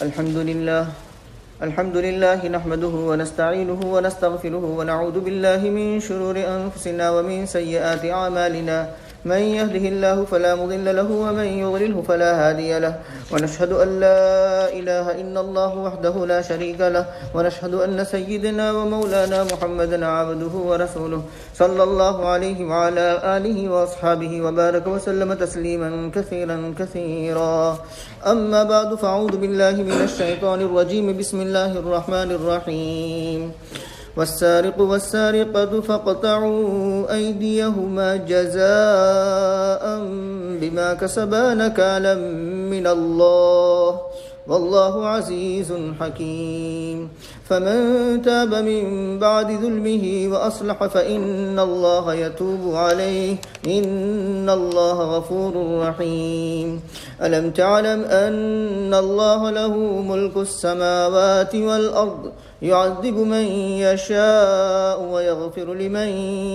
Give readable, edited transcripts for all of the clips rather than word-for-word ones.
الحمد لله نحمده ونستعينه ونستغفره ونعوذ بالله من شرور أنفسنا ومن سيئات أعمالنا من يهده الله فلا مضل له ومن يضلله فلا هادي له ونشهد أن لا إله إلا الله وحده لا شريك له ونشهد أن سيدنا ومولانا محمدا عبده ورسوله صلى الله عليه وعلى آله وأصحابه وبارك وسلم تسليما كثيرا أما بعد فأعوذ بالله من الشيطان الرجيم بسم الله الرحمن الرحيم والسارق والسارقة فاقطعوا أيديهما جزاء بما كسبا نكالا من الله والله عزيز حكيم فمن تاب من بعد ظلمه وأصلح فإن الله يتوب عليه إن الله غفور رحيم ألم تعلم أن الله له ملك السماوات والأرض يعذب من يشاء ويغفر لمن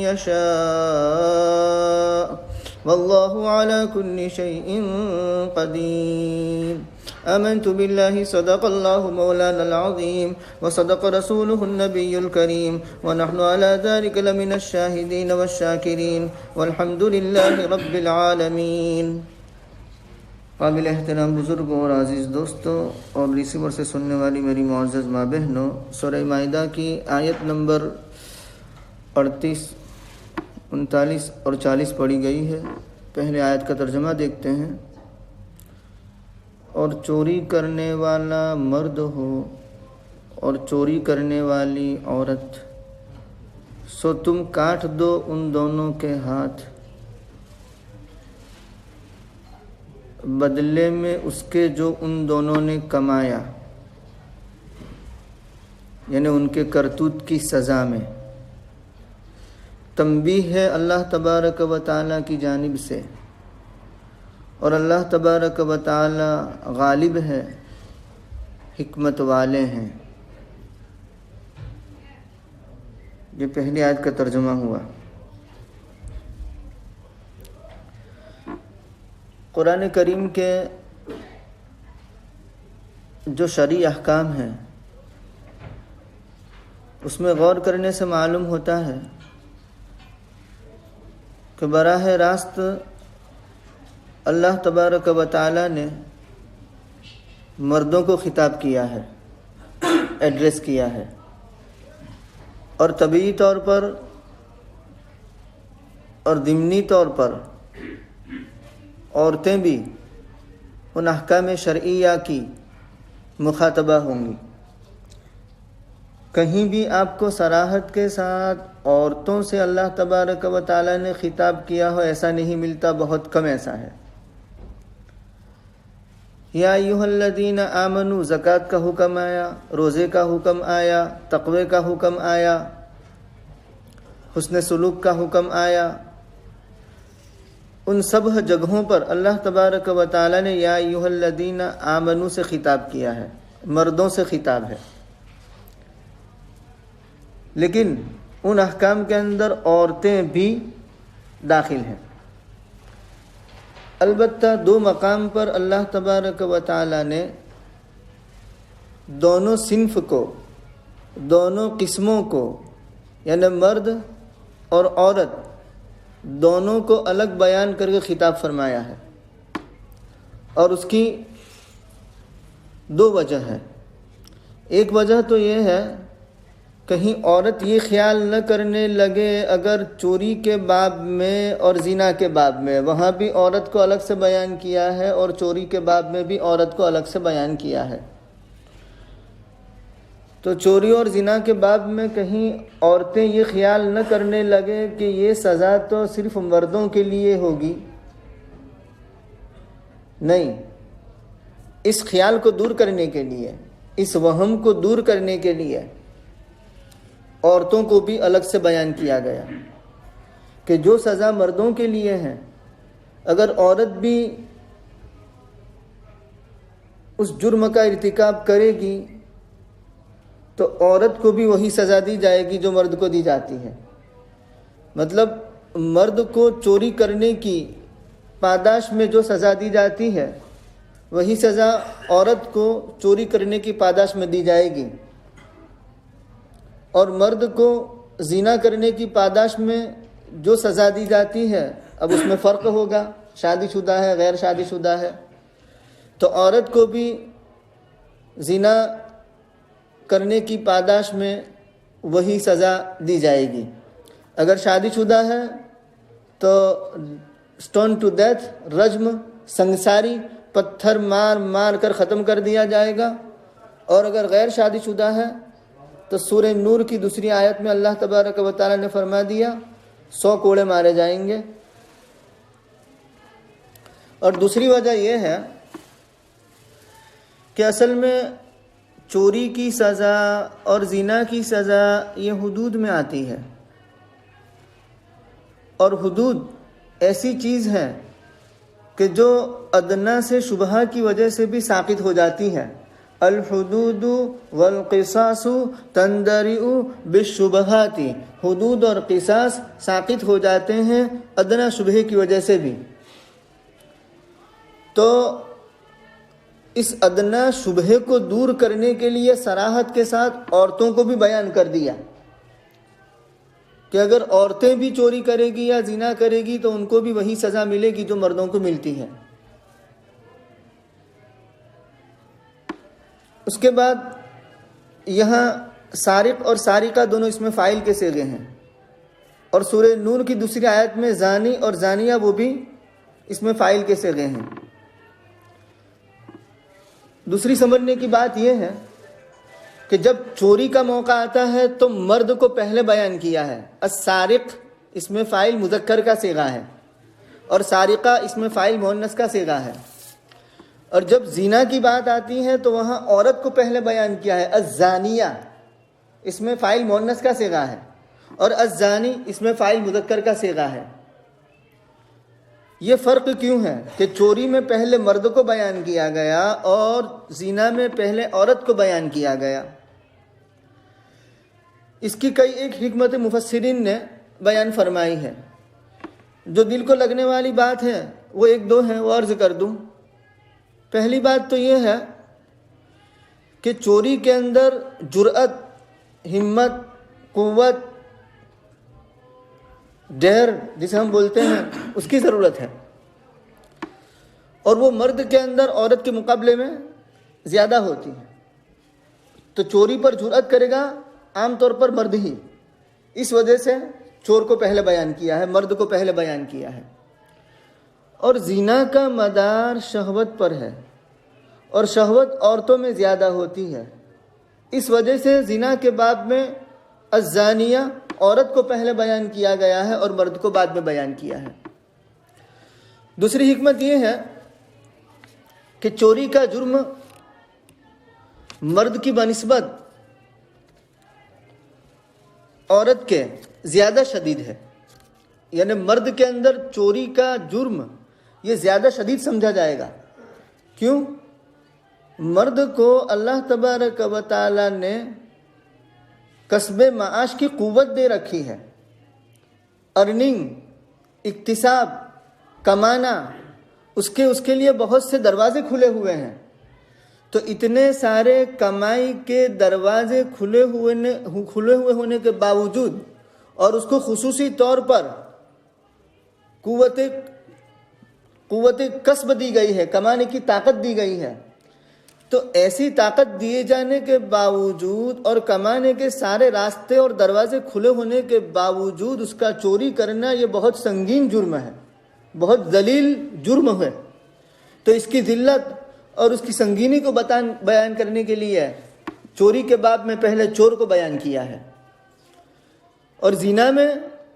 يشاء والله على كل شيء قدير آمنت بالله صدق الله مولانا العظيم وصدق رسوله النبي الكريم ونحن على ذلك لمن الشاهدين والشاكرين والحمد لله رب العالمين. قابل احترام بزرگوں اور عزیز دوستوں اور ریسیور سے سننے والی میری معزز ماں بہنوں، سورہ مائدہ کی آیت نمبر 38، 39 اور 40 پڑھی گئی ہے. پہلے آیت کا ترجمہ دیکھتے ہیں. اور چوری کرنے والا مرد ہو اور چوری کرنے والی عورت، سو تم کاٹ دو ان دونوں کے ہاتھ بدلے میں اس کے جو ان دونوں نے کمایا، یعنی ان کے کرتوت کی سزا میں. تنبیہ ہے اللہ تبارک و تعالیٰ کی جانب سے، اور اللہ تبارک و تعالی غالب ہے، حکمت والے ہیں. یہ پہلی آیت کا ترجمہ ہوا. قرآن کریم کے جو شرعی احکام ہیں اس میں غور کرنے سے معلوم ہوتا ہے کہ براہ راست اللہ تبارک و تعالی نے مردوں کو خطاب کیا ہے، ایڈریس کیا ہے، اور طبعی طور پر اور ضمنی طور پر عورتیں بھی ان احکام شرعیہ کی مخاطبہ ہوں گی. کہیں بھی آپ کو صراحت کے ساتھ عورتوں سے اللہ تبارک و تعالی نے خطاب کیا ہو ایسا نہیں ملتا، بہت کم ایسا ہے. یا ایھا الذین آمنوا زکوٰۃ کا حکم آیا، روزے کا حکم آیا، تقوی کا حکم آیا، حسن سلوک کا حکم آیا. ان سب جگہوں پر اللہ تبارک و تعالی نے یا ایھا الذین آمنوا سے خطاب کیا ہے، مردوں سے خطاب ہے. لیکن ان احکام کے اندر عورتیں بھی داخل ہیں. البتہ دو مقام پر اللہ تبارک و تعالی نے دونوں صنف کو، دونوں قسموں کو، یعنی مرد اور عورت دونوں کو الگ بیان کر کے خطاب فرمایا ہے. اور اس کی دو وجہ ہے. ایک وجہ تو یہ ہے کہیں عورت یہ خیال نہ کرنے لگے اگر چوری کے باب میں اور زنا کے باب میں وہاں بھی عورت کو الگ سے بیان کیا ہے اور چوری کے باب میں بھی عورت کو الگ سے بیان کیا ہے، تو چوری اور زنا کے باب میں کہیں عورتیں یہ خیال نہ کرنے لگے کہ یہ سزا تو صرف مردوں کے لیے ہوگی. نہیں، اس خیال کو دور کرنے کے لیے، اس وہم کو دور کرنے کے لیے عورتوں کو بھی الگ سے بیان کیا گیا کہ جو سزا مردوں کے لیے ہے، اگر عورت بھی اس جرم کا ارتکاب کرے گی تو عورت کو بھی وہی سزا دی جائے گی جو مرد کو دی جاتی ہے. مطلب مرد کو چوری کرنے کی پاداش میں جو سزا دی جاتی ہے وہی سزا عورت کو چوری کرنے کی پاداش میں دی جائے گی، اور مرد کو زنا کرنے کی پاداش میں جو سزا دی جاتی ہے اب اس میں فرق ہوگا، شادی شدہ ہے غیر شادی شدہ ہے، تو عورت کو بھی زنا کرنے کی پاداش میں وہی سزا دی جائے گی۔ اگر شادی شدہ ہے تو سٹون ٹو ڈیتھ، رجم، سنگساری، پتھر مار مار کر ختم کر دیا جائے گا، اور اگر غیر شادی شدہ ہے تو سورہ نور کی دوسری آیت میں اللہ تبارک و تعالیٰ نے فرما دیا 100 کوڑے مارے جائیں گے۔ اور دوسری وجہ یہ ہے کہ اصل میں چوری کی سزا اور زنا کی سزا یہ حدود میں آتی ہے، اور حدود ایسی چیز ہے کہ جو ادنا سے شبہہ کی وجہ سے بھی ساقط ہو جاتی ہے۔ الحدود والقصاص تندرئ بالشبہات، حدود اور قصاص ساقط ہو جاتے ہیں ادنا شبہ کی وجہ سے بھی۔ تو اس ادنا شبہ کو دور کرنے کے لیے صراحت کے ساتھ عورتوں کو بھی بیان کر دیا کہ اگر عورتیں بھی چوری کرے گی یا زنا کرے گی تو ان کو بھی وہی سزا ملے گی جو مردوں کو ملتی ہے۔ اس کے بعد یہاں سارق اور سارقہ دونوں اس میں فاعل کے صیغے ہیں، اور سورہ نور کی دوسری آیت میں زانی اور زانیہ وہ بھی اس میں فاعل کے صیغے ہیں۔ دوسری سمجھنے کی بات یہ ہے کہ جب چوری کا موقع آتا ہے تو مرد کو پہلے بیان کیا ہے، السارق اس میں فاعل مذکر کا صیغہ ہے، اور سارقہ اس میں فاعل مؤنث کا صیغہ ہے۔ اور جب زنا کی بات آتی ہے تو وہاں عورت کو پہلے بیان کیا ہے، الزانیہ اس میں فاعل مؤنث کا صیغہ ہے، اور الزانی اس میں فاعل مذکر کا صیغہ ہے۔ یہ فرق کیوں ہے کہ چوری میں پہلے مرد کو بیان کیا گیا اور زنا میں پہلے عورت کو بیان کیا گیا؟ اس کی کئی ایک حکمت مفسرین نے بیان فرمائی ہے۔ جو دل کو لگنے والی بات ہے وہ ایک دو ہیں، وہ عرض کر دوں۔ پہلی بات تو یہ ہے کہ چوری کے اندر جرأت، ہمت، قوت، ڈیر جسے ہم بولتے ہیں اس کی ضرورت ہے، اور وہ مرد کے اندر عورت کے مقابلے میں زیادہ ہوتی ہے۔ تو چوری پر جرأت کرے گا عام طور پر مرد ہی، اس وجہ سے چور کو پہلے بیان کیا ہے، مرد کو پہلے بیان کیا ہے۔ اور زنا کا مدار شہوت پر ہے، اور شہوت عورتوں میں زیادہ ہوتی ہے، اس وجہ سے زنا کے باب میں الزانیہ عورت کو پہلے بیان کیا گیا ہے اور مرد کو بعد میں بیان کیا ہے۔ دوسری حکمت یہ ہے کہ چوری کا جرم مرد کی بنسبت عورت کے زیادہ شدید ہے، یعنی مرد کے اندر چوری کا جرم یہ زیادہ شدید سمجھا جائے گا۔ کیوں؟ مرد کو اللہ تبارک و تعالی نے کسب معاش کی قوت دے رکھی ہے، ارننگ، اکتساب، کمانا، اس کے لیے بہت سے دروازے کھلے ہوئے ہیں۔ تو اتنے سارے کمائی کے دروازے کھلے ہوئے ہونے کے باوجود اور اس کو خصوصی طور پر قوت کسب دی گئی ہے، کمانے کی طاقت دی گئی ہے، تو ایسی طاقت دیے جانے کے باوجود اور کمانے کے سارے راستے اور دروازے کھلے ہونے کے باوجود اس کا چوری کرنا یہ بہت سنگین جرم ہے، بہت ذلیل جرم ہے۔ تو اس کی ذلت اور اس کی سنگینی کو بیان کرنے کے لیے چوری کے باب میں پہلے چور کو بیان کیا ہے۔ اور زنا میں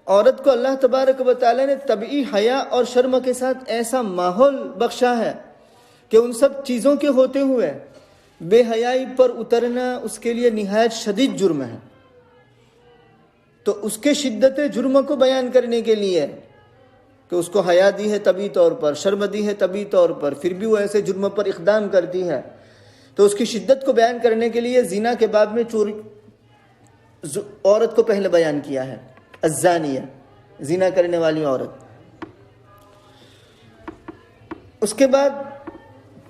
عورت کو اللہ تبارک و تعالی نے طبعی حیا اور شرم کے ساتھ ایسا ماحول بخشا ہے کہ ان سب چیزوں کے ہوتے ہوئے بے حیائی پر اترنا اس کے لیے نہایت شدید جرم ہے۔ تو اس کے شدت جرم کو بیان کرنے کے لیے کہ اس کو حیا دی ہے طبعی طور پر، شرم دی ہے طبعی طور پر، پھر بھی وہ ایسے جرم پر اقدام کرتی ہے، تو اس کی شدت کو بیان کرنے کے لیے زنا کے باب میں چوری عورت کو پہلے بیان کیا ہے، الزانیہ، زنا کرنے والی عورت۔ اس کے بعد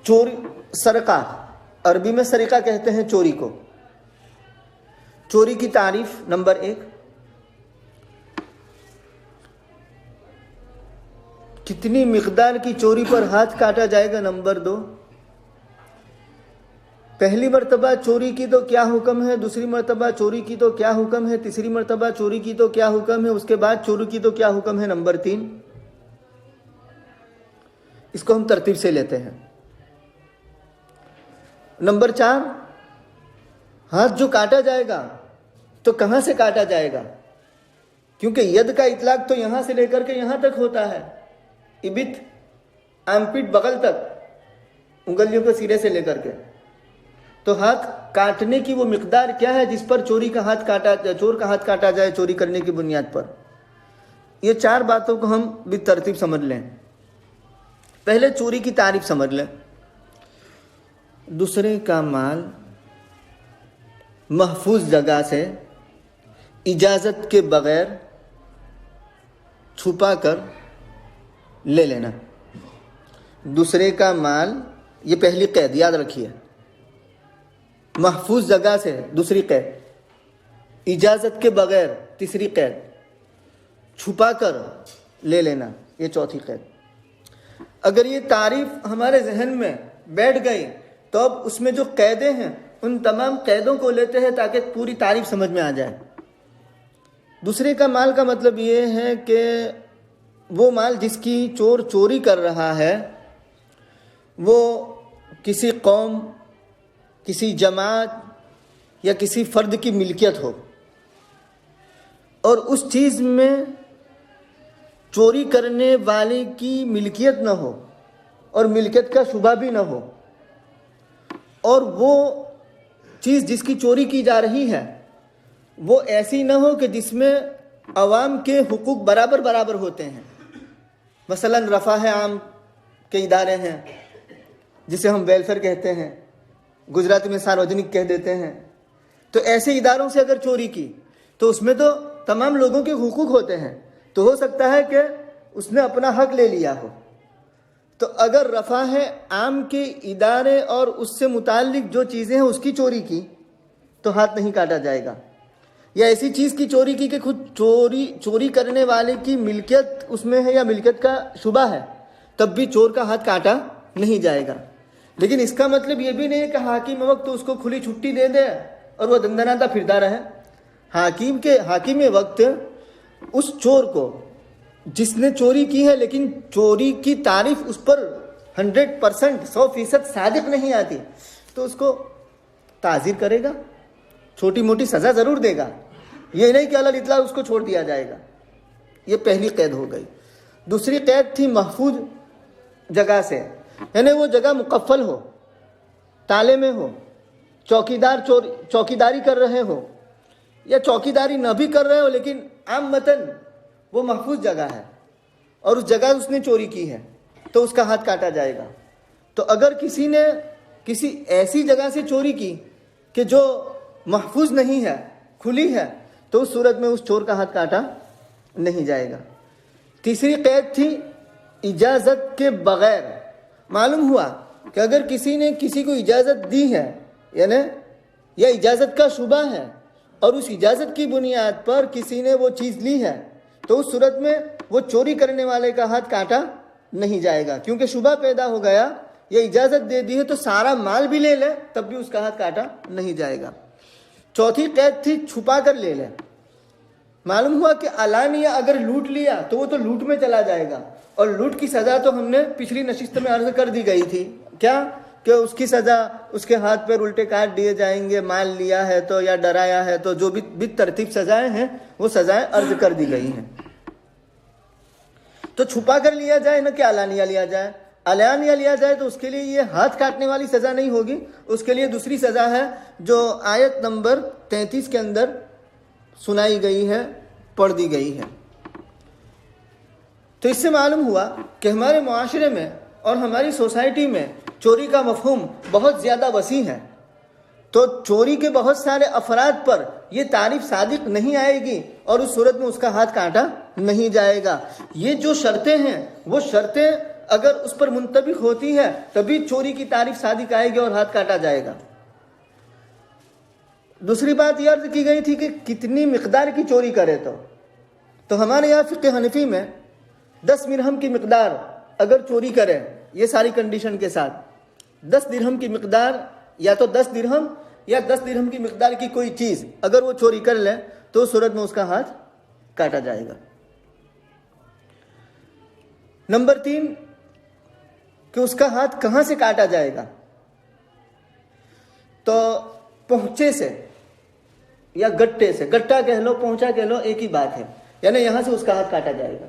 چوری، سرقہ، عربی میں سرقہ کہتے ہیں چوری کو۔ چوری کی تعریف نمبر 1، کتنی مقدار کی چوری پر ہاتھ کاٹا جائے گا نمبر 2، پہلی مرتبہ چوری کی تو کیا حکم ہے، دوسری مرتبہ چوری کی تو کیا حکم ہے، تیسری مرتبہ چوری کی تو کیا حکم ہے، اس کے بعد چوری کی تو کیا حکم ہے نمبر 3۔ اس کو ہم ترتیب سے لیتے ہیں۔ نمبر 4، ہاتھ جو کاٹا جائے گا تو کہاں سے کاٹا جائے گا، کیونکہ ید کا اطلاق تو یہاں سے لے کر کے یہاں تک ہوتا ہے، ابت آرمپٹ بغل تک، انگلیوں کے سرے سے لے کر کے۔ تو ہاتھ کاٹنے کی وہ مقدار کیا ہے جس پر چور کا ہاتھ کاٹا جائے چوری کرنے کی بنیاد پر۔ یہ 4 باتوں کو ہم بالترتیب سمجھ لیں۔ پہلے چوری کی تعریف سمجھ لیں۔ دوسرے کا مال محفوظ جگہ سے اجازت کے بغیر چھپا کر لے لینا۔ دوسرے کا مال، یہ پہلی قید یاد رکھیے، محفوظ جگہ سے دوسری قید، اجازت کے بغیر تیسری قید، چھپا کر لے لینا یہ چوتھی قید۔ اگر یہ تعریف ہمارے ذہن میں بیٹھ گئی تو اب اس میں جو قیدیں ہیں ان تمام قیدوں کو لیتے ہیں تاکہ پوری تعریف سمجھ میں آ جائے۔ دوسرے کا مال کا مطلب یہ ہے کہ وہ مال جس کی چور چوری کر رہا ہے وہ کسی قوم، کسی جماعت یا کسی فرد کی ملکیت ہو، اور اس چیز میں چوری کرنے والے کی ملکیت نہ ہو اور ملکیت کا شبہ بھی نہ ہو، اور وہ چیز جس کی چوری کی جا رہی ہے وہ ایسی نہ ہو کہ جس میں عوام کے حقوق برابر برابر ہوتے ہیں۔ مثلا رفاہ عام کے ادارے ہیں جسے ہم ویلفیئر کہتے ہیں، گجراتی میں ساروجنک کہہ دیتے ہیں، تو ایسے اداروں سے اگر چوری کی تو اس میں تو تمام لوگوں کے حقوق ہوتے ہیں، تو ہو سکتا ہے کہ اس نے اپنا حق لے لیا ہو۔ تو اگر رفاہ عام کے ادارے اور اس سے متعلق جو چیزیں ہیں اس کی چوری کی تو ہاتھ نہیں کاٹا جائے گا، یا ایسی چیز کی چوری کی کہ خود چوری کرنے والے کی ملکیت اس میں ہے یا ملکیت کا شبہ ہے، تب بھی چور کا ہاتھ کاٹا نہیں جائے گا۔ لیکن اس کا مطلب یہ بھی نہیں ہے کہ حاکم وقت اس کو کھلی چھٹی دے دے اور وہ دندناتا پھرتا رہے۔ حاکم وقت اس چور کو جس نے چوری کی ہے لیکن چوری کی تعریف اس پر 100% 100% صادق نہیں آتی تو اس کو تعزیر کرے گا، چھوٹی موٹی سزا ضرور دے گا، یہ نہیں کہ علی اطلاق اس کو چھوڑ دیا جائے گا۔ یہ پہلی قید ہو گئی۔ دوسری قید تھی محفوظ جگہ سے، یعنی وہ جگہ مقفل ہو، تالے میں ہو، چوکیداری کر رہے ہو یا چوکیداری نہ بھی کر رہے ہو لیکن عامتاً وہ محفوظ جگہ ہے اور اس جگہ اس نے چوری کی ہے تو اس کا ہاتھ کاٹا جائے گا۔ تو اگر کسی نے کسی ایسی جگہ سے چوری کی کہ جو محفوظ نہیں ہے، کھلی ہے، تو اس صورت میں اس چور کا ہاتھ کاٹا نہیں جائے گا۔ تیسری قید تھی اجازت کے بغیر۔ معلوم ہوا کہ اگر کسی نے کسی کو اجازت دی ہے یعنی یا اجازت کا شبہ ہے اور اس اجازت کی بنیاد پر کسی نے وہ چیز لی ہے تو اس صورت میں وہ چوری کرنے والے کا ہاتھ کاٹا نہیں جائے گا، کیونکہ شبہ پیدا ہو گیا یا اجازت دے دی ہے تو سارا مال بھی لے لے تب بھی اس کا ہاتھ کاٹا نہیں جائے گا۔ چوتھی قید تھی چھپا کر لے لے۔ معلوم ہوا کہ علانیہ اگر لوٹ لیا تو وہ تو لوٹ میں چلا جائے گا، اور لوٹ کی سزا تو ہم نے پچھلی نشست میں عرض کر دی گئی تھی، کیا کہ اس کی سزا اس کے ہاتھ پیر الٹے کاٹ دیے جائیں گے، مال لیا ہے تو یا ڈرایا ہے تو جو بھی ترتیب سزائیں ہیں وہ سزائیں عرض کر دی گئی ہیں۔ تو چھپا کر لیا جائے نہ کہ علانیہ لیا جائے۔ علانیہ لیا جائے تو اس کے لیے یہ ہاتھ کاٹنے والی سزا نہیں ہوگی، اس کے لیے دوسری سزا ہے جو آیت نمبر 33 کے اندر سنائی گئی ہے، پڑھ دی گئی ہے۔ تو اس سے معلوم ہوا کہ ہمارے معاشرے میں اور ہماری سوسائٹی میں چوری کا مفہوم بہت زیادہ وسیع ہے، تو چوری کے بہت سارے افراد پر یہ تعریف صادق نہیں آئے گی اور اس صورت میں اس کا ہاتھ کاٹا نہیں جائے گا۔ یہ جو شرطیں ہیں وہ شرطیں اگر اس پر منطبق ہوتی ہے تبھی چوری کی تعریف صادق آئے گی اور ہاتھ کاٹا جائے گا۔ دوسری بات یہ عرض کی گئی تھی کہ کتنی مقدار کی چوری کرے تو ہمارے یہاں فقہ حنفی میں 10 درہم کی مقدار اگر چوری کرے، یہ ساری کنڈیشن کے ساتھ 10 درہم کی مقدار، یا تو 10 درہم یا 10 درہم کی مقدار کی کوئی چیز اگر وہ چوری کر لے تو اس صورت میں اس کا ہاتھ کاٹا جائے گا۔ نمبر 3 کہ اس کا ہاتھ کہاں سے کاٹا جائے گا؟ تو پہنچے سے یا گٹے سے، گٹا کہہ لو پہنچا کہہ لو ایک ہی بات ہے، یعنی یہاں سے اس کا ہاتھ کاٹا جائے گا۔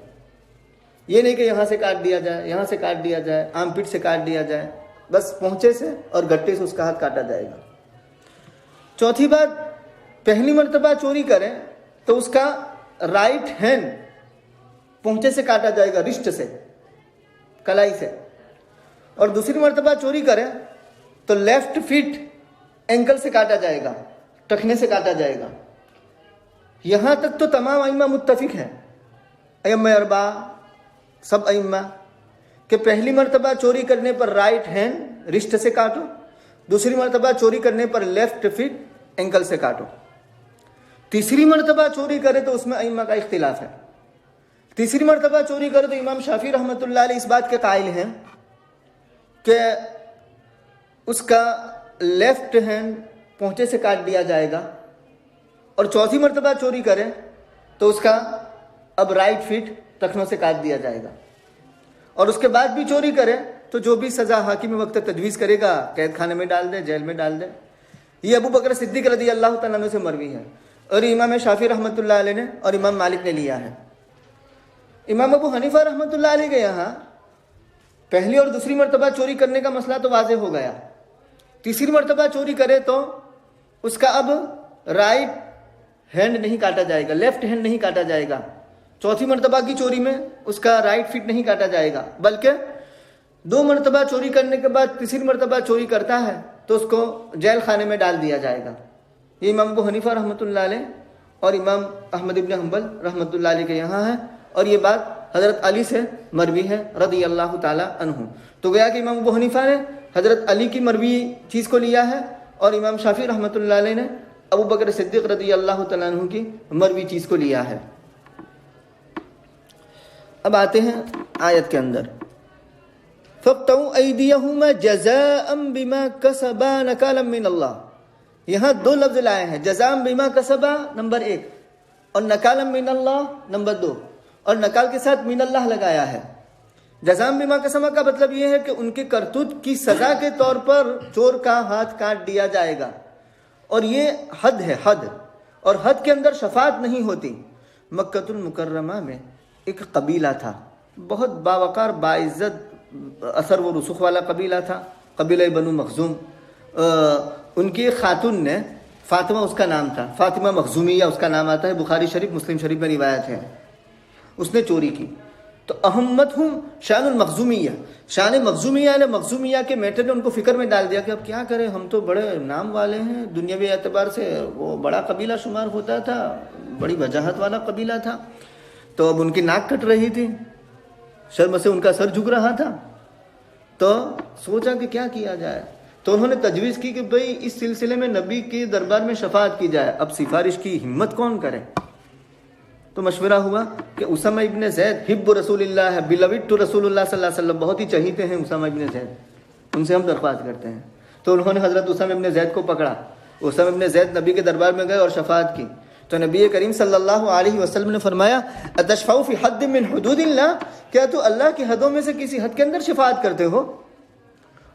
یہ نہیں کہ یہاں سے کاٹ دیا جائے، یہاں سے کاٹ دیا جائے، آم پیٹ سے کاٹ دیا جائے، بس پہنچے سے اور گٹے سے اس کا ہاتھ کاٹا جائے گا۔ چوتھی بات، پہلی مرتبہ چوری کریں تو اس کا رائٹ ہینڈ پہنچے سے کاٹا جائے گا، رسٹ سے، کلائی سے، اور دوسری مرتبہ چوری کریں تو لیفٹ فٹ اینکل سے کاٹا جائے گا، ٹخنے سے کاٹا جائے گا۔ یہاں تک تو تمام ائمہ متفق ہیں، ائمہ اربعہ، سب ائمہ، کہ پہلی مرتبہ چوری کرنے پر رائٹ ہینڈ رسٹ سے کاٹو، دوسری مرتبہ چوری کرنے پر لیفٹ فٹ اینکل سے کاٹو۔ تیسری مرتبہ چوری کرے تو اس میں ائمہ کا اختلاف ہے۔ تیسری مرتبہ چوری کرے تو امام شافعی رحمۃ اللہ علیہ اس بات کے قائل ہیں کہ اس کا لیفٹ ہینڈ پہنچے سے کاٹ دیا جائے گا، اور چوتھی مرتبہ چوری کرے تو اس کا اب رائٹ فٹ ٹخنوں سے کاٹ دیا جائے گا، اور اس کے بعد بھی چوری کرے تو جو بھی سزا حاکم وقت تجویز کرے گا قید خانے میں ڈال دے، جیل میں ڈال دے۔ یہ ابو بکر صدیق رضی اللہ تعالیٰ عنہ سے مروی ہے، اور امام شافعی رحمۃ اللہ علیہ نے اور امام مالک نے لیا ہے۔ امام ابو حنیفہ رحمۃ اللہ علیہ کے یہاں پہلی اور دوسری مرتبہ چوری کرنے کا مسئلہ تو واضح ہو گیا، تیسری مرتبہ چوری کرے تو اس کا اب رائٹ ہینڈ نہیں کاٹا جائے گا، لیفٹ ہینڈ نہیں کاٹا جائے گا۔ چوتھی مرتبہ کی چوری میں اس کا رائٹ فٹ نہیں کاٹا جائے گا، بلکہ 2 مرتبہ چوری کرنے کے بعد تیسری مرتبہ چوری کرتا ہے تو اس کو جیل خانے میں ڈال دیا جائے گا۔ یہ امام ابو حنیفہ رحمۃ اللہ علیہ اور امام احمد ابن حنبل رحمۃ اللہ علیہ کے یہاں ہے، اور یہ بات حضرت علی سے مروی ہے رضی اللہ تعالی عنہ۔ تو گویا کہ امام ابو حنیفہ نے حضرت علی کی مروی چیز کو لیا ہے، اور امام شافعی رحمۃ اللہ علیہ نے ابو بکر صدیق رضی اللہ تعالیٰ عنہ کی مروی چیز کو لیا ہے۔ اب آتے ہیں آیت کے اندر، فَاقْطَعُوا أَيْدِيَهُمَا جَزَاءً بِمَا كَسَبَا نَكَالًا مِّنَ اللَّهِ۔ یہاں 2 لفظ لائے ہیں، جزاءً بِمَا كَسَبَا نمبر 1 اور نَكَالًا مِّنَ اللَّهِ نمبر 2، اور نکال کے ساتھ من اللہ لگایا ہے۔ جزاء بما کسبا کا مطلب یہ ہے کہ ان کے کرتوت کی سزا کے طور پر چور کا ہاتھ کاٹ دیا جائے گا، اور یہ حد ہے، حد، اور حد کے اندر شفاعت نہیں ہوتی۔ مکۃ المکرمہ میں ایک قبیلہ تھا، بہت باوقار باعزت اثر و رسوخ والا قبیلہ تھا، قبیلہ بنو مخزوم۔ ان کی ایک خاتون نے، فاطمہ اس کا نام تھا، فاطمہ مخزومیہ اس کا نام آتا ہے، بخاری شریف مسلم شریف میں روایت ہے۔ اس نے چوری کی تو اہمتہم شان المخزومیہ، شان مخزومیہ نے مخزومیہ کے میٹر نے ان کو فکر میں ڈال دیا کہ اب کیا کریں، ہم تو بڑے نام والے ہیں، دنیاوی اعتبار سے وہ بڑا قبیلہ شمار ہوتا تھا، بڑی وجاہت والا قبیلہ تھا، تو اب ان کی ناک کٹ رہی تھی، شرم سے ان کا سر جھک رہا تھا، تو سوچا کہ کیا کیا جائے، تو انہوں نے تجویز کی کہ بھئی اس سلسلے میں نبی کے دربار میں شفاعت کی جائے، اب سفارش کی ہمت کون کرے؟ تو مشورہ ہوا کہ اسامہ ابن زید حب رسول اللہ ہے، بلوڈ ٹو رسول اللہ صلی اللہ علیہ وسلم، بہت ہی چہیتے ہیں اسامہ ابن زید، ان سے ہم درخواست کرتے ہیں۔ تو انہوں نے حضرت اسامہ ابن زید کو پکڑا، اسامہ ابن زید نبی کے دربار میں گئے اور شفاعت کی، تو نبی کریم صلی اللہ علیہ وسلم نے فرمایا اتشفع فی حد من حدود اللہ، کیا تو اللہ کی حدوں میں سے کسی حد کے اندر شفاعت کرتے ہو؟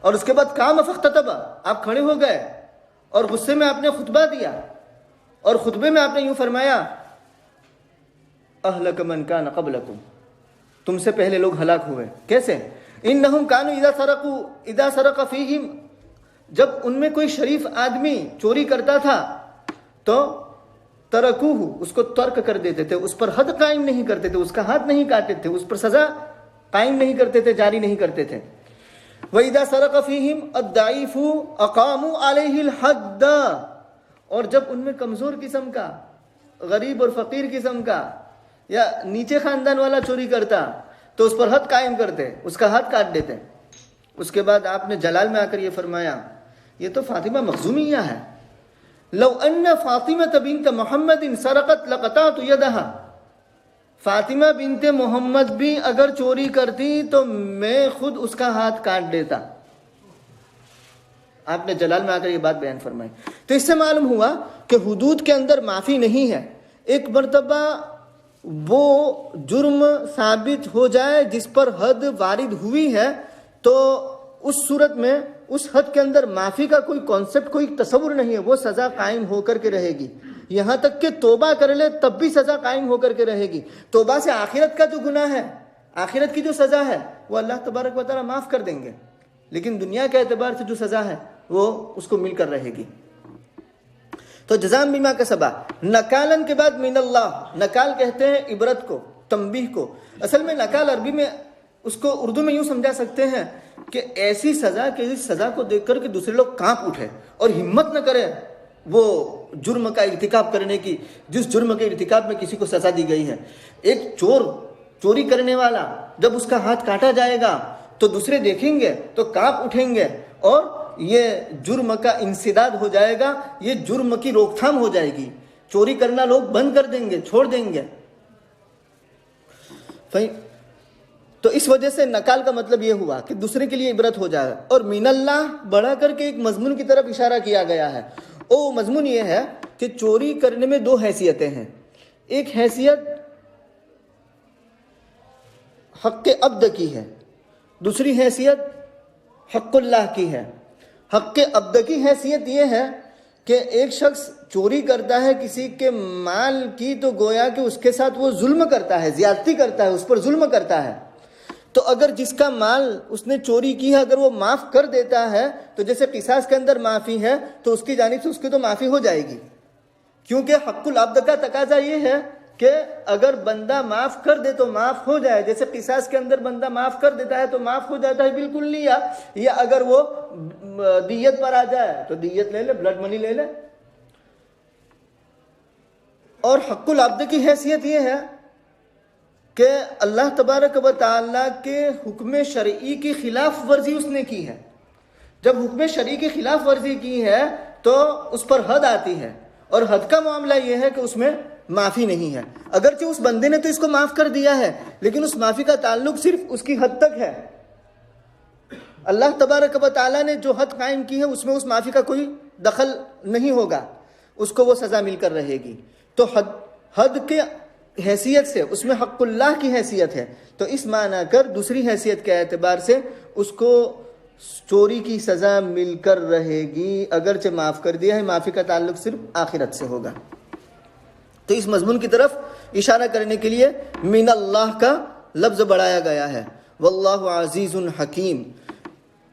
اور اس کے بعد قام فاختتب، آپ کھڑے ہو گئے اور غصے میں آپ نے خطبہ دیا، اور خطبے میں آپ نے یوں فرمایا اہلک من کان قبلکم، تم سے پہلے لوگ ہلاک ہوئے، کیسے؟ انہم کانوا اذا سرق فیہم، جب ان میں کوئی شریف آدمی چوری کرتا تھا تو ترکوہ، اس کو ترک کر دیتے تھے، اس پر حد قائم نہیں کرتے تھے، اس کا ہاتھ نہیں کاٹتے تھے، اس پر سزا قائم نہیں کرتے تھے، جاری نہیں کرتے تھے۔ وَإِذَا سَرَقَ فِيهِمْ الضَّعِيفُ أَقَامُوا عَلَيْهِ الْحَدَّ، اور جب ان میں کمزور قسم کا، غریب اور فقیر قسم کا یا نیچے خاندان والا چوری کرتا تو اس پر حد قائم کرتے، اس کا ہاتھ کاٹ دیتے۔ اس کے بعد آپ نے جلال میں آ کر یہ فرمایا، یہ تو فاطمہ مخزومیہ ہے، لو ان فاطمہ بنت محمد سرقت لقطعت یدہا، فاطمہ بنت محمد بھی اگر چوری کرتی تو میں خود اس کا ہاتھ کاٹ دیتا۔ آپ نے جلال میں آ کر یہ بات بیان فرمائی۔ تو اس سے معلوم ہوا کہ حدود کے اندر معافی نہیں ہے۔ ایک مرتبہ وہ جرم ثابت ہو جائے جس پر حد وارد ہوئی ہے تو اس صورت میں اس حد کے اندر معافی کا کوئی کانسیپٹ، کوئی تصور نہیں ہے، وہ سزا قائم ہو کر کے رہے گی۔ یہاں تک کہ توبہ کر لے تب بھی سزا قائم ہو کر کے رہے گی۔ توبہ سے آخرت کا جو گناہ ہے، آخرت کی جو سزا ہے وہ اللہ تبارک و تعالیٰ معاف کر دیں گے، لیکن دنیا کے اعتبار سے جو سزا ہے وہ اس کو مل کر رہے گی۔ تو جزام بما کسبا، نکالن کے بعد من اللہ، نکال کہتے ہیں عبرت کو، تنبیہ کو۔ اصل میں نکال عربی میں اس کو اردو میں یوں سمجھا سکتے ہیں کہ ایسی سزا کہ اس سزا کو دیکھ کر کے دوسرے لوگ کانپ اٹھے اور ہمت نہ کرے وہ جرم کا ارتکاب کرنے کی، جس جرم کے ارتکاب میں کسی کو سزا دی گئی ہے۔ ایک چوری کرنے والا جب اس کا ہاتھ کاٹا جائے گا تو دوسرے دیکھیں گے تو کانپ اٹھیں گے اور یہ جرم کا انسداد ہو جائے گا، یہ جرم کی روک تھام ہو جائے گی، چوری کرنا لوگ بند کر دیں گے، چھوڑ دیں گے۔ تو اس وجہ سے نکال کا مطلب یہ ہوا کہ دوسرے کے لیے عبرت ہو جائے۔ اور من اللہ بڑھا کر کے ایک مضمون کی طرف اشارہ کیا گیا ہے۔ وہ مضمون یہ ہے کہ چوری کرنے میں دو حیثیتیں ہیں، ایک حیثیت حق عبد کی ہے، دوسری حیثیت حق اللہ کی ہے۔ حق عبد کی حیثیت یہ ہے کہ ایک شخص چوری کرتا ہے کسی کے مال کی تو گویا کہ اس کے ساتھ وہ ظلم کرتا ہے، زیادتی کرتا ہے، اس پر ظلم کرتا ہے۔ تو اگر جس کا مال اس نے چوری کی ہے اگر وہ معاف کر دیتا ہے تو جیسے قصاص کے اندر معافی ہے تو اس کی جانب سے اس کی تو معافی ہو جائے گی، کیونکہ حق العبد کا تقاضا یہ ہے کہ اگر بندہ معاف کر دے تو معاف ہو جائے۔ جیسے قصاص کے اندر بندہ معاف کر دیتا ہے تو معاف ہو جاتا ہے بالکل لیا، یا اگر وہ دیت پر آ جائے تو دیت لے لے، بلڈ منی لے لے۔ اور حق العبد کی حیثیت یہ ہے کہ اللہ تبارک و تعالیٰ کے حکم شرعی کی خلاف ورزی اس نے کی ہے۔ جب حکم شرعی کی خلاف ورزی کی ہے تو اس پر حد آتی ہے، اور حد کا معاملہ یہ ہے کہ اس میں معافی نہیں ہے۔ اگرچہ اس بندے نے تو اس کو معاف کر دیا ہے لیکن اس معافی کا تعلق صرف اس کی حد تک ہے۔ اللہ تبارک و تعالیٰ نے جو حد قائم کی ہے اس میں اس معافی کا کوئی دخل نہیں ہوگا، اس کو وہ سزا مل کر رہے گی۔ تو حد کے حیثیت سے اس میں حق اللہ کی حیثیت ہے، تو اس معنی کر دوسری حیثیت کے اعتبار سے اس کو چوری کی سزا مل کر رہے گی، اگرچہ معاف کر دیا ہے، معافی کا تعلق صرف آخرت سے ہوگا۔ تو اس مضمون کی طرف اشارہ کرنے کے لیے من اللہ کا لفظ بڑھایا گیا ہے۔ واللہ عزیز حکیم،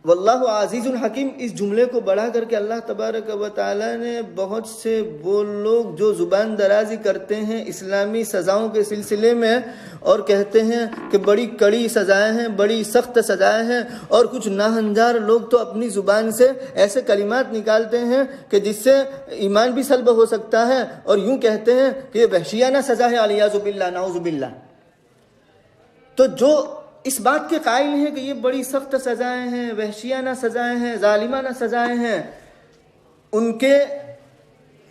واللہ عزیز الحکیم، اس جملے کو بڑھا کر کے اللہ تبارک و تعالیٰ نے بہت سے وہ لوگ جو زبان درازی کرتے ہیں اسلامی سزاؤں کے سلسلے میں اور کہتے ہیں کہ بڑی کڑی سزائیں ہیں، بڑی سخت سزائیں ہیں، اور کچھ ناہنجار لوگ تو اپنی زبان سے ایسے کلمات نکالتے ہیں کہ جس سے ایمان بھی سلب ہو سکتا ہے، اور یوں کہتے ہیں کہ یہ وحشیانہ سزا ہے، علیاذ باللہ، نعوذ باللہ۔ تو جو اس بات کے قائل ہیں کہ یہ بڑی سخت سزائیں ہیں، وحشیانہ سزائیں ہیں، ظالمانہ سزائیں ہیں، ان کے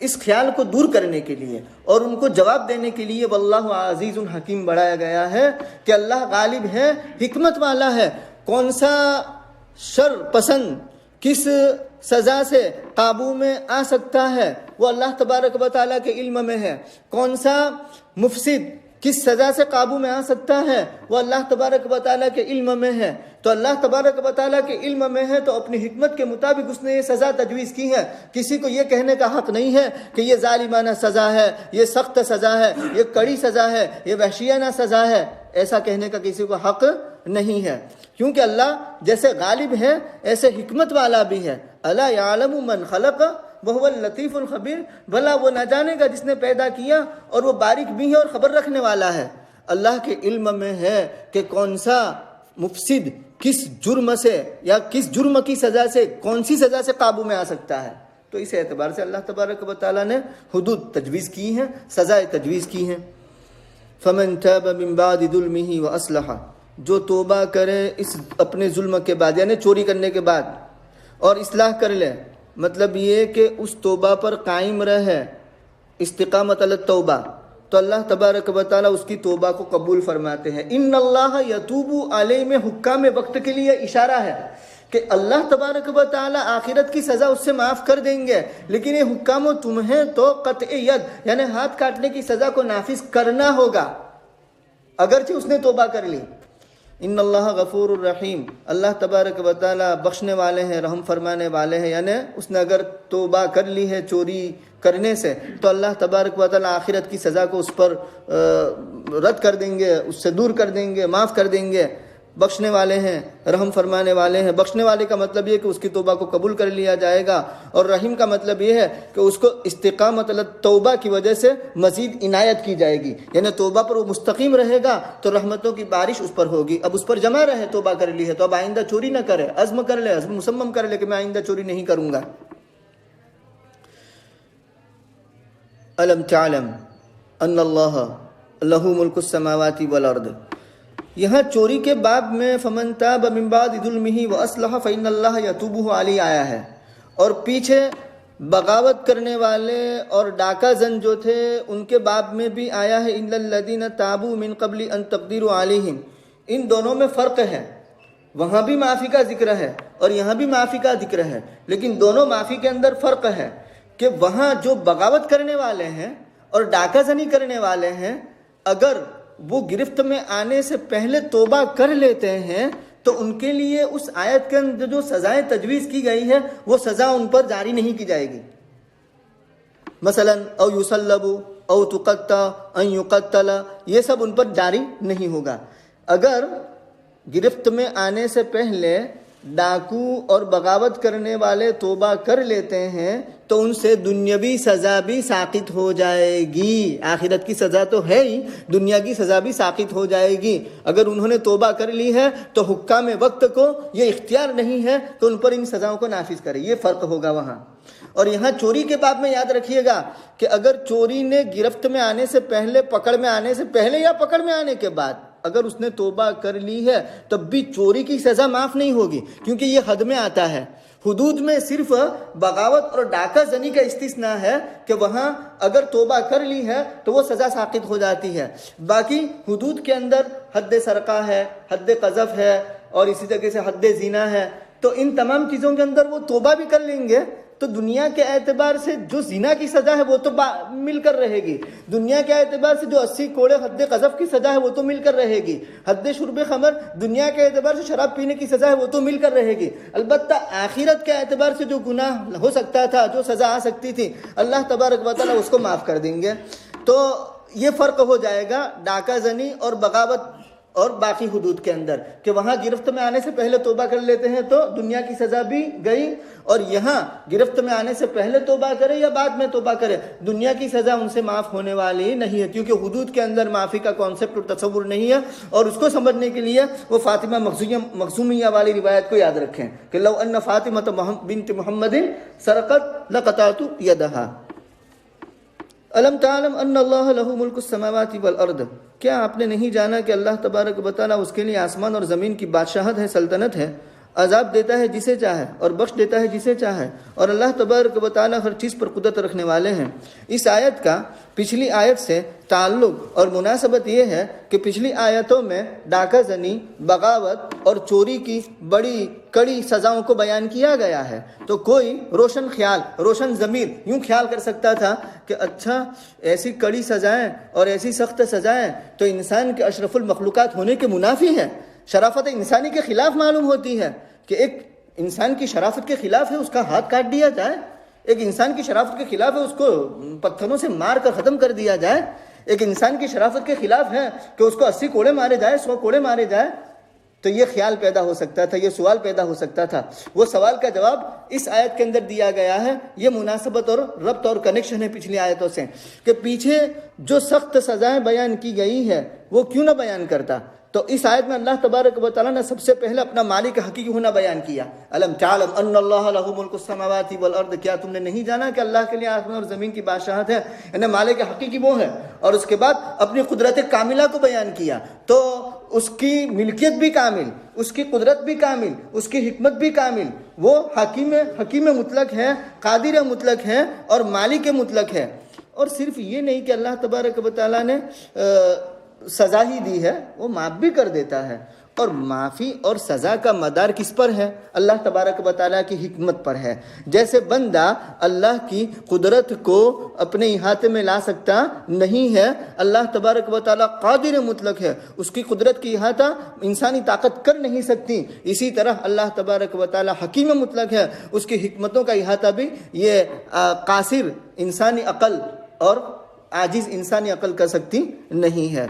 اس خیال کو دور کرنے کے لیے اور ان کو جواب دینے کے لیے واللہ عزیز حکیم بڑھایا گیا ہے کہ اللہ غالب ہے، حکمت والا ہے۔ کون سا شر پسند کس سزا سے قابو میں آ سکتا ہے وہ اللہ تبارک و تعالیٰ کے علم میں ہے، کون سا مفسد کس سزا سے قابو میں آ سکتا ہے وہ اللہ تبارک و تعالیٰ کے علم میں ہے۔ تو اللہ تبارک و تعالیٰ کے علم میں ہے تو اپنی حکمت کے مطابق اس نے یہ سزا تجویز کی ہے۔ کسی کو یہ کہنے کا حق نہیں ہے کہ یہ ظالمانہ سزا ہے، یہ سخت سزا ہے، یہ کڑی سزا ہے، یہ وحشیانہ سزا ہے، ایسا کہنے کا کسی کو حق نہیں ہے، کیونکہ اللہ جیسے غالب ہے ایسے حکمت والا بھی ہے۔ الا یعلم من خلق وهو اللطیف الخبیر، بھلا وہ نہ جانے گا جس نے پیدا کیا اور وہ باریک بھی ہے اور خبر رکھنے والا ہے۔ اللہ کے علم میں ہے کہ کون سا مفسد کس جرم سے یا کس جرم کی سزا سے، کون سی سزا سے قابو میں آ سکتا ہے۔ تو اس اعتبار سے اللہ تبارک و تعالیٰ نے حدود تجویز کی ہیں، سزائیں تجویز کی ہیں۔ فمن تاب من بعد ظلمه واصلح، جو توبہ کرے اس اپنے ظلم کے بعد، یعنی چوری کرنے کے بعد، اور اصلاح کر لے، مطلب یہ کہ اس توبہ پر قائم رہے، استقامت علی التوبہ، تو اللہ تبارک و تعالیٰ اس کی توبہ کو قبول فرماتے ہیں۔ ان اللہ یتوب علیہ میں حکام وقت کے لیے اشارہ ہے کہ اللہ تبارک و تعالیٰ آخرت کی سزا اس سے معاف کر دیں گے، لیکن یہ حکام و تمہیں تو قطع ید یعنی ہاتھ کاٹنے کی سزا کو نافذ کرنا ہوگا اگرچہ اس نے توبہ کر لی۔ ان اللہ غفور الرحیم، اللہ تبارک و تعالیٰ بخشنے والے ہیں، رحم فرمانے والے ہیں، یعنی اس نے اگر توبہ کر لی ہے چوری کرنے سے تو اللہ تبارک و تعالیٰ آخرت کی سزا کو اس پر رد کر دیں گے، اس سے دور کر دیں گے، معاف کر دیں گے۔ بخشنے والے ہیں، رحم فرمانے والے ہیں۔ بخشنے والے کا مطلب یہ کہ اس کی توبہ کو قبول کر لیا جائے گا، اور رحیم کا مطلب یہ ہے کہ اس کو استقامت علی توبہ کی وجہ سے مزید عنایت کی جائے گی، یعنی توبہ پر وہ مستقیم رہے گا تو رحمتوں کی بارش اس پر ہوگی۔ اب اس پر جمع رہے، توبہ کر لی ہے تو اب آئندہ چوری نہ کرے، عزم کر لے، عزم مصمم کر لے کہ میں آئندہ چوری نہیں کروں گا۔ الم تعلم ان اللہ لہ ملک السماوات والارض، یہاں چوری کے باب میں فمن تاب من بعد ظلمہ واصلح فإن اللہ یتوب علیہ آیا ہے، اور پیچھے بغاوت کرنے والے اور ڈاکہ زن جو تھے ان کے باب میں بھی آیا ہے الا الذین تابوا من قبل ان تقدروا علیہم۔ ان دونوں میں فرق ہے، وہاں بھی معافی کا ذکر ہے اور یہاں بھی معافی کا ذکر ہے، لیکن دونوں معافی کے اندر فرق ہے کہ وہاں جو بغاوت کرنے والے ہیں اور ڈاکہ زنی کرنے والے ہیں، اگر وہ گرفت میں آنے سے پہلے توبہ کر لیتے ہیں تو ان کے لیے اس آیت کے اندر جو سزائیں تجویز کی گئی ہے وہ سزا ان پر جاری نہیں کی جائے گی، مثلا او یصلب او تقطع ان یقتل، یہ سب ان پر جاری نہیں ہوگا۔ اگر گرفت میں آنے سے پہلے ڈاکو اور بغاوت کرنے والے توبہ کر لیتے ہیں تو ان سے دنیاوی سزا بھی ساقط ہو جائے گی، آخرت کی سزا تو ہے ہی، دنیا کی سزا بھی ساقط ہو جائے گی۔ اگر انہوں نے توبہ کر لی ہے تو حکام وقت کو یہ اختیار نہیں ہے کہ ان پر ان سزاؤں کو نافذ کرے، یہ فرق ہوگا وہاں۔ اور یہاں چوری کے باب میں یاد رکھیے گا کہ اگر چوری نے گرفت میں آنے سے پہلے، پکڑ میں آنے سے پہلے یا پکڑ میں آنے کے بعد اگر اس نے توبہ کر لی ہے تب بھی چوری کی سزا معاف نہیں ہوگی، کیونکہ یہ حد میں آتا ہے۔ حدود میں صرف بغاوت اور ڈاکہ زنی کا استثناء ہے کہ وہاں اگر توبہ کر لی ہے تو وہ سزا ساقط ہو جاتی ہے، باقی حدود کے اندر حد سرقہ ہے، حد قذف ہے، اور اسی طریقے سے حد زنا ہے، تو ان تمام چیزوں کے اندر وہ توبہ بھی کر لیں گے تو دنیا کے اعتبار سے جو زنا کی سزا ہے وہ تو مل کر رہے گی، دنیا کے اعتبار سے جو 80 کوڑے حد قذف کی سزا ہے وہ تو مل کر رہے گی، حد شرب خمر دنیا کے اعتبار سے شراب پینے کی سزا ہے وہ تو مل کر رہے گی، البتہ آخرت کے اعتبار سے جو گناہ ہو سکتا تھا، جو سزا آ سکتی تھی، اللہ تبارک و تعالیٰ اس کو معاف کر دیں گے۔ تو یہ فرق ہو جائے گا ڈاکہ زنی اور بغاوت اور باقی حدود کے اندر، کہ وہاں گرفت میں آنے سے پہلے توبہ کر لیتے ہیں تو دنیا کی سزا بھی گئی، اور یہاں گرفت میں آنے سے پہلے توبہ کرے یا بعد میں توبہ کرے دنیا کی سزا ان سے معاف ہونے والی نہیں ہے، کیونکہ حدود کے اندر معافی کا کانسیپٹ اور تصور نہیں ہے۔ اور اس کو سمجھنے کے لیے وہ فاطمہ مخزومیہ والی روایت کو یاد رکھیں کہ لو ان فاطمہ بنت محمد سرقت لقطعت یدہا۔ الم تعلم ان اللہ لہ ملک السماوات والارض، کیا آپ نے نہیں جانا کہ اللہ تبارک و تعالیٰ اس کے لیے آسمان اور زمین کی بادشاہت ہے، سلطنت ہے، عذاب دیتا ہے جسے چاہے اور بخش دیتا ہے جسے چاہے، اور اللہ تبارک و تعالیٰ ہر چیز پر قدرت رکھنے والے ہیں۔ اس آیت کا پچھلی آیت سے تعلق اور مناسبت یہ ہے کہ پچھلی آیتوں میں ڈاکہ زنی، بغاوت اور چوری کی بڑی کڑی سزاؤں کو بیان کیا گیا ہے، تو کوئی روشن خیال، روشن ضمیر یوں خیال کر سکتا تھا کہ اچھا ایسی کڑی سزائیں اور ایسی سخت سزائیں تو انسان کے اشرف المخلوقات ہونے کے منافی ہے، شرافت انسانی کے خلاف معلوم ہوتی ہے کہ ایک انسان کی شرافت کے خلاف ہے اس کا ہاتھ کاٹ دیا جائے، ایک انسان کی شرافت کے خلاف ہے اس کو پتھروں سے مار کر ختم کر دیا جائے، ایک انسان کی شرافت کے خلاف ہے کہ اس کو 80 کوڑے مارے جائے، 100 کوڑے مارے جائے۔ تو یہ خیال پیدا ہو سکتا تھا، یہ سوال پیدا ہو سکتا تھا، وہ سوال کا جواب اس آیت کے اندر دیا گیا ہے۔ یہ مناسبت اور ربط اور کنیکشن ہے پچھلی آیتوں سے کہ پیچھے جو سخت سزائیں بیان کی گئی ہے وہ کیوں نہ بیان کرتا، تو اس آیت میں اللہ تبارک و تعالیٰ نے سب سے پہلے اپنا مالک حقیقی ہونا بیان کیا۔ الم تعلم ان اللہ لہ ملک السماوات والارض، کیا تم نے نہیں جانا کہ اللہ کے لیے آسمان اور زمین کی بادشاہت ہے، یعنی مالک حقیقی وہ ہے، اور اس کے بعد اپنی قدرت کاملہ کو بیان کیا۔ تو اس کی ملکیت بھی کامل، اس کی قدرت بھی کامل، اس کی حکمت بھی کامل، وہ حکیم مطلق ہے، قادر مطلق ہے اور مالک مطلق ہے۔ اور صرف یہ نہیں کہ اللہ تبارک و تعالیٰ نے سزا ہی دی ہے، وہ معاف بھی کر دیتا ہے۔ اور معافی اور سزا کا مدار کس پر ہے؟ اللہ تبارک و تعالیٰ کی حکمت پر ہے۔ جیسے بندہ اللہ کی قدرت کو اپنے احاطے میں لا سکتا نہیں ہے، اللہ تبارک و تعالیٰ قادر مطلق ہے، اس کی قدرت کی احاطہ انسانی طاقت کر نہیں سکتی۔ اسی طرح اللہ تبارک و تعالیٰ حکیم مطلق ہے، اس کی حکمتوں کا احاطہ بھی یہ قاصر انسانی عقل اور عاجز انسانی عقل کر سکتی نہیں ہے۔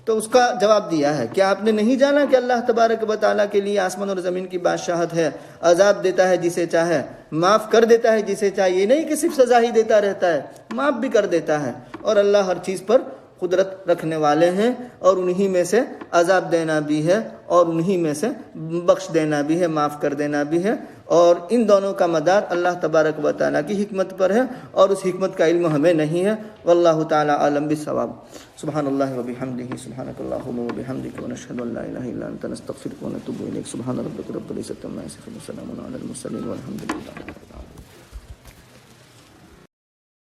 تو اس کا جواب دیا ہے، کیا آپ نے نہیں جانا کہ اللہ تبارک و تعالیٰ کے لیے آسمان اور زمین کی بادشاہت ہے، عذاب دیتا ہے جسے چاہے، معاف کر دیتا ہے جسے چاہے، یہ نہیں کہ صرف سزا ہی دیتا رہتا ہے، معاف بھی کر دیتا ہے۔ اور اللہ ہر چیز پر قدرت رکھنے والے ہیں، اور انہی میں سے عذاب دینا بھی ہے اور انہی میں سے بخش دینا بھی ہے، معاف کر دینا بھی ہے۔ اور ان دونوں کا مدار اللہ تبارک و تعالیٰ کی حکمت پر ہے، اور اس حکمت کا علم ہمیں نہیں ہے۔ واللہ تعالیٰ عالم بالصواب۔ سبحان اللہ و بحمدہ، سبحانک اللہم و بحمدک، ونشہد ان لا الہ الا انت، نستغفرک ونتوب الیک۔ سبحان ربک رب العزۃ عما یصفون، وسلام علی المرسلین، والحمد للہ۔